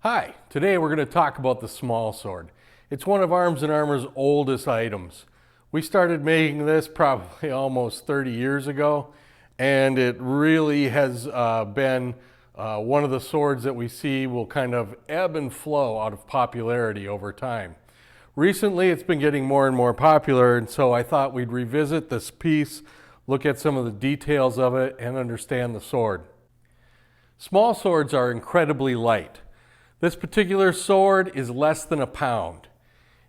Hi, today we're going to talk about the Smallsword. It's one of Arms & Armor's oldest items. We started making this probably almost 30 years ago, and it really has been one of the swords that we see will kind of ebb and flow out of popularity over time. Recently it's been getting more and more popular, and so I thought we'd revisit this piece, look at some of the details of it, and understand the sword. Small swords are incredibly light. This particular sword is less than a pound.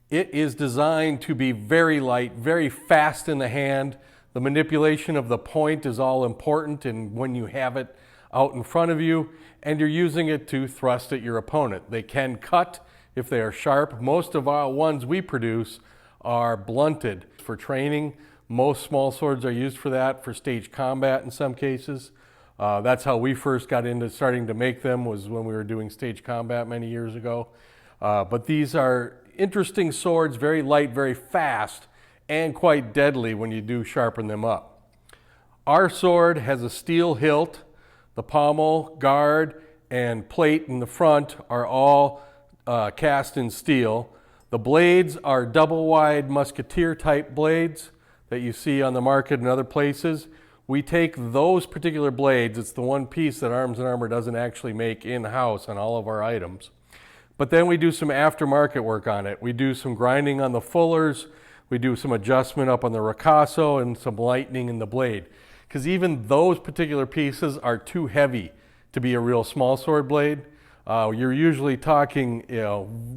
It is designed to be very light, very fast in the hand. The manipulation of the point is all important, and when you have it out in front of you and you're using it to thrust at your opponent. They can cut if they are sharp. Most of our ones we produce are blunted for training. Most small swords are used for that, for stage combat in some cases. That's how we first got into starting to make them, was when we were doing stage combat many years ago. But these are interesting swords, very light, very fast, and quite deadly when you do sharpen them up. Our sword has a steel hilt. The pommel, guard, and plate in the front are all cast in steel. The blades are double-wide musketeer-type blades that you see on the market in other places. We take those particular blades, it's the one piece that Arms & Armor doesn't actually make in-house on all of our items. But then we do some aftermarket work on it. We do some grinding on the fullers, we do some adjustment up on the ricasso, and some lightening in the blade. Because even those particular pieces are too heavy to be a real small sword blade. You're usually talking,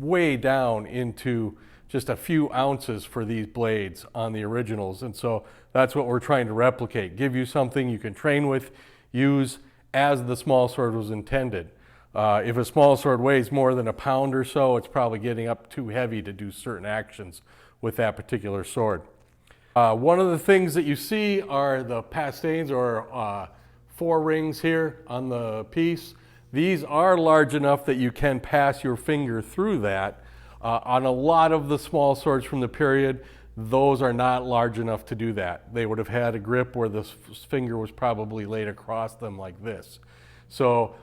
way down into just a few ounces for these blades on the originals, and so that's what we're trying to replicate. Give you something you can train with, use as the small sword was intended. If a small sword weighs more than a pound or so, it's probably getting up too heavy to do certain actions with that particular sword. One of the things that you see are the pastanes, or 4 rings here on the piece. These are large enough that you can pass your finger through that. On a lot of the small swords from the period, those are not large enough to do that. They would have had a grip where the finger was probably laid across them like this. So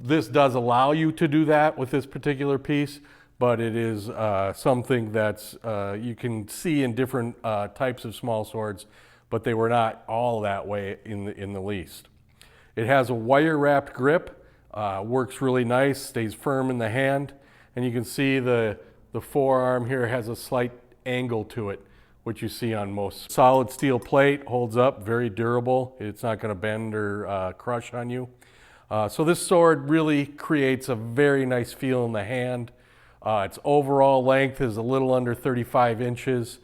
this does allow you to do that with this particular piece, but it is something that's you can see in different types of small swords, but they were not all that way in the least. It has a wire-wrapped grip, works really nice, stays firm in the hand. And you can see the forearm here has a slight angle to it, which you see on most. Solid steel plate, holds up, very durable. It's not going to bend or crush on you. So this sword really creates a very nice feel in the hand. Its overall length is a little under 35 inches.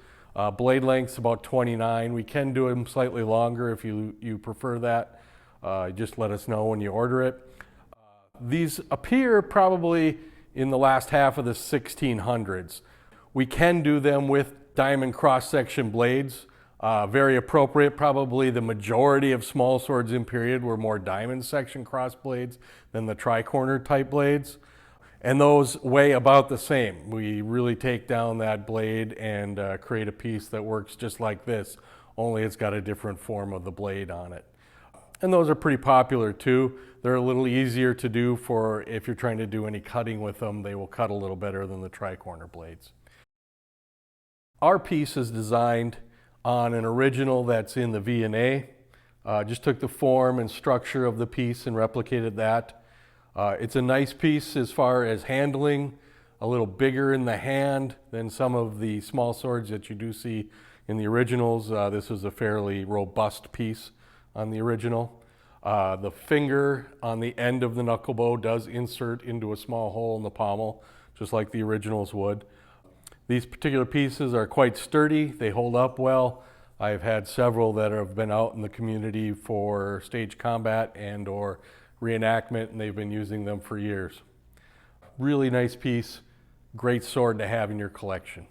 Blade length's about 29. We can do them slightly longer if you prefer that. Just let us know when you order it. These appear probably in the last half of the 1600s. We can do them with diamond cross-section blades. Very appropriate. Probably the majority of small swords in period were more diamond section cross blades than the tri-corner type blades. And those weigh about the same. We really take down that blade and create a piece that works just like this, only it's got a different form of the blade on it. And those are pretty popular too. They're a little easier to do for if you're trying to do any cutting with them. They will cut a little better than the tri-corner blades. Our piece is designed on an original that's in the V&A. Just took the form and structure of the piece and replicated that. It's a nice piece as far as handling, a little bigger in the hand than some of the small swords that you do see in the originals. This is a fairly robust piece on the original. The finger on the end of the knuckle bow does insert into a small hole in the pommel, just like the originals would. These particular pieces are quite sturdy. They hold up well. I've had several that have been out in the community for stage combat and or reenactment, and they've been using them for years. Really nice piece, great sword to have in your collection.